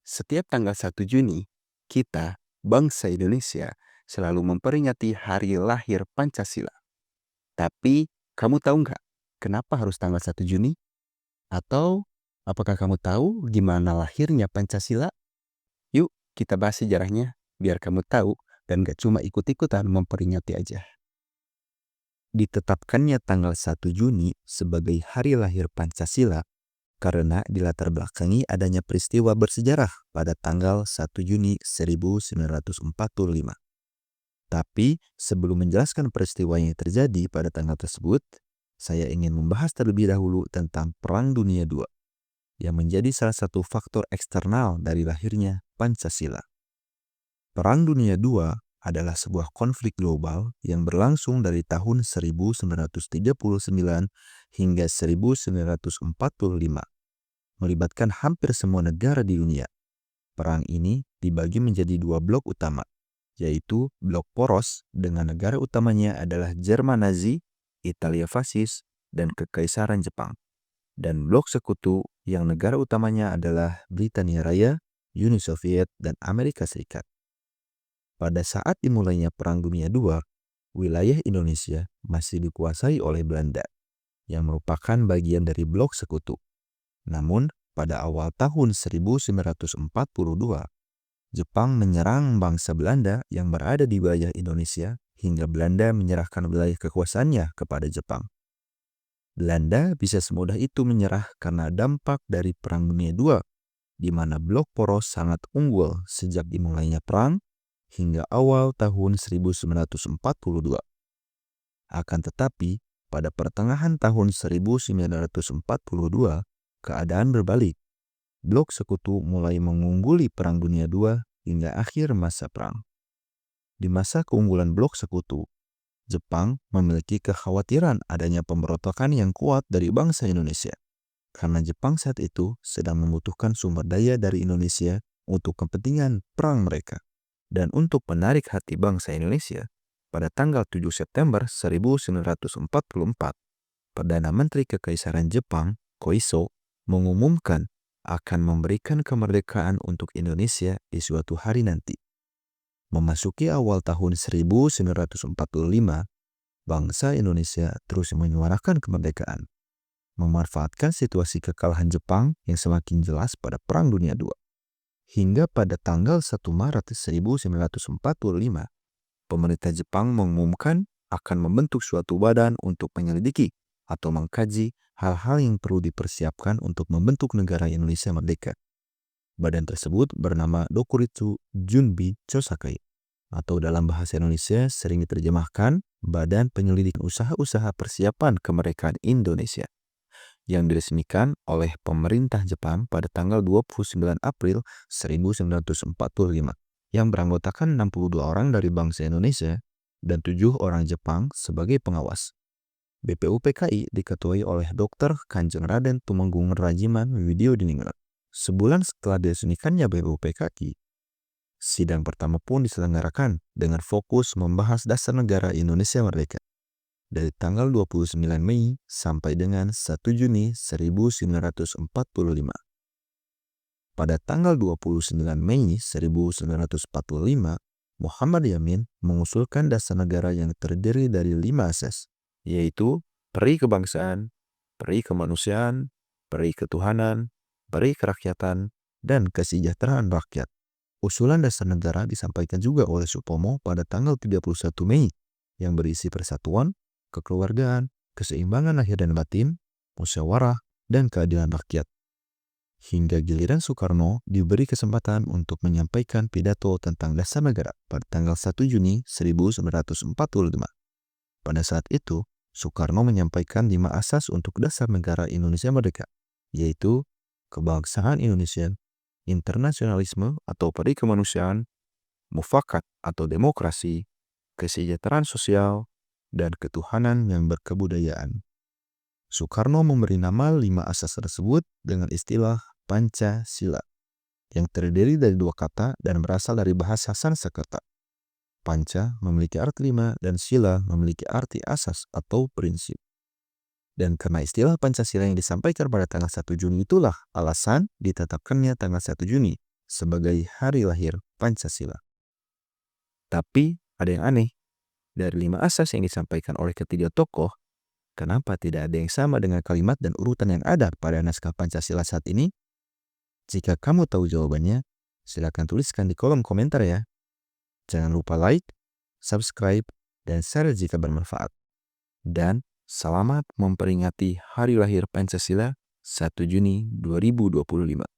Setiap tanggal 1 Juni, kita, bangsa Indonesia, selalu memperingati hari lahir Pancasila. Tapi, kamu tahu nggak kenapa harus tanggal 1 Juni? Atau, apakah kamu tahu gimana lahirnya Pancasila? Yuk, kita bahas sejarahnya, biar kamu tahu dan gak cuma ikut-ikutan memperingati aja. Ditetapkannya tanggal 1 Juni sebagai hari lahir Pancasila karena dilatar belakangi adanya peristiwa bersejarah pada tanggal 1 Juni 1945. Tapi sebelum menjelaskan peristiwa yang terjadi pada tanggal tersebut, saya ingin membahas terlebih dahulu tentang Perang Dunia II yang menjadi salah satu faktor eksternal dari lahirnya Pancasila. Perang Dunia II adalah sebuah konflik global yang berlangsung dari tahun 1939 hingga 1945. Melibatkan hampir semua negara di dunia. Perang ini dibagi menjadi dua blok utama, yaitu blok poros dengan negara utamanya adalah Jerman Nazi, Italia fasis, dan Kekaisaran Jepang. Dan blok sekutu yang negara utamanya adalah Britania Raya, Uni Soviet, dan Amerika Serikat. Pada saat dimulainya Perang Dunia II, wilayah Indonesia masih dikuasai oleh Belanda, yang merupakan bagian dari blok sekutu. Namun, pada awal tahun 1942, Jepang menyerang bangsa Belanda yang berada di wilayah Indonesia hingga Belanda menyerahkan wilayah kekuasaannya kepada Jepang. Belanda bisa semudah itu menyerah karena dampak dari Perang Dunia II, di mana blok poros sangat unggul sejak dimulainya perang hingga awal tahun 1942. Akan tetapi, pada pertengahan tahun 1942, keadaan berbalik. Blok sekutu mulai mengungguli Perang Dunia II hingga akhir masa perang. Di masa keunggulan blok sekutu, Jepang memiliki kekhawatiran adanya pemberontakan yang kuat dari bangsa Indonesia. Karena Jepang saat itu sedang membutuhkan sumber daya dari Indonesia untuk kepentingan perang mereka. Dan untuk menarik hati bangsa Indonesia, pada tanggal 7 September 1944, Perdana Menteri Kekaisaran Jepang, Koiso, mengumumkan akan memberikan kemerdekaan untuk Indonesia di suatu hari nanti. Memasuki awal tahun 1945, bangsa Indonesia terus menyuarakan kemerdekaan, memanfaatkan situasi kekalahan Jepang yang semakin jelas pada Perang Dunia II. Hingga pada tanggal 1 Maret 1945, pemerintah Jepang mengumumkan akan membentuk suatu badan untuk menyelidiki atau mengkaji hal-hal yang perlu dipersiapkan untuk membentuk negara Indonesia merdeka. Badan tersebut bernama Dokuritsu Junbi Chosakai, atau dalam bahasa Indonesia sering diterjemahkan Badan Penyelidik Usaha-Usaha Persiapan Kemerdekaan Indonesia, yang diresmikan oleh pemerintah Jepang pada tanggal 29 April 1945, yang beranggotakan 62 orang dari bangsa Indonesia dan 7 orang Jepang sebagai pengawas. BPUPKI diketuai oleh Dr. Kanjeng Raden Tumenggung Rajiman Widyodiningrat. Sebulan setelah diresmikannya BPUPKI, sidang pertama pun diselenggarakan dengan fokus membahas dasar negara Indonesia Merdeka dari tanggal 29 Mei sampai dengan 1 Juni 1945. Pada tanggal 29 Mei 1945, Muhammad Yamin mengusulkan dasar negara yang terdiri dari 5 asas, yaitu peri kebangsaan, peri kemanusiaan, peri ketuhanan, peri kerakyatan, dan kesejahteraan rakyat. Usulan dasar negara disampaikan juga oleh Supomo pada tanggal 31 Mei yang berisi persatuan, kekeluargaan, keseimbangan lahir dan batin, musyawarah, dan keadilan rakyat. Hingga giliran Soekarno diberi kesempatan untuk menyampaikan pidato tentang dasar negara pada tanggal 1 Juni 1945. Pada saat itu, Soekarno menyampaikan 5 asas untuk dasar negara Indonesia Merdeka, yaitu kebangsaan Indonesia, internasionalisme atau peri kemanusiaan, mufakat atau demokrasi, kesejahteraan sosial, dan ketuhanan yang berkebudayaan. Soekarno memberi nama 5 asas tersebut dengan istilah Pancasila, yang terdiri dari 2 kata dan berasal dari bahasa Sanskerta. Panca memiliki arti 5 dan sila memiliki arti asas atau prinsip. Dan karena istilah Pancasila yang disampaikan pada tanggal 1 Juni itulah alasan ditetapkannya tanggal 1 Juni sebagai hari lahir Pancasila. Tapi ada yang aneh. Dari 5 asas yang disampaikan oleh ketiga tokoh, kenapa tidak ada yang sama dengan kalimat dan urutan yang ada pada naskah Pancasila saat ini? Jika kamu tahu jawabannya, silakan tuliskan di kolom komentar ya. Jangan lupa like, subscribe, dan share jika bermanfaat. Dan selamat memperingati Hari Lahir Pancasila 1 Juni 2025.